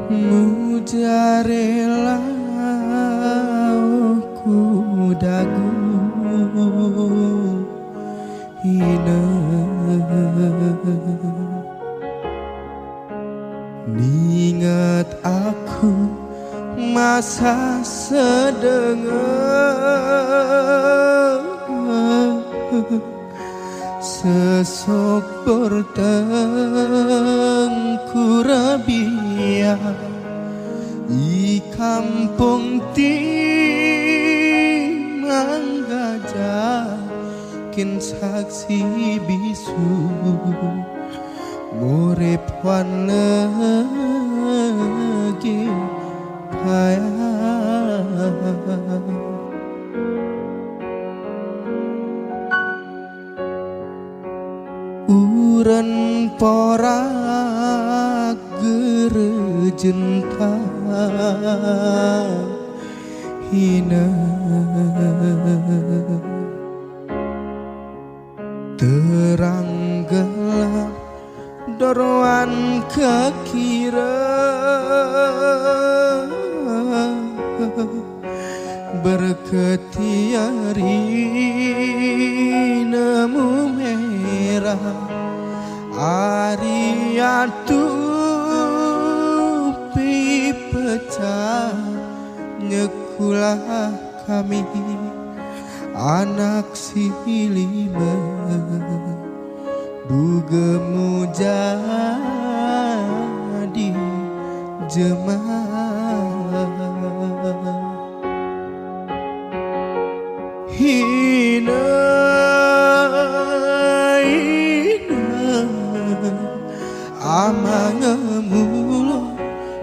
mujarela ku dagu hina ningat aku masa sedengar sesok bertengku rabia di kampung Timang Gajah kin saksi bisu murip wan lagi payah uren porak gerejenta hina terang gelap doroan kekira berketiari nemu merah Ariatu pecah nyekulah kami anak si lima dugemu jadi jemaah hina amangemulo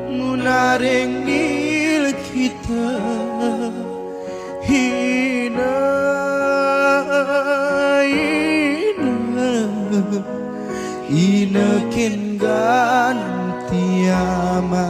munaring nil kita hina inekin ganti ama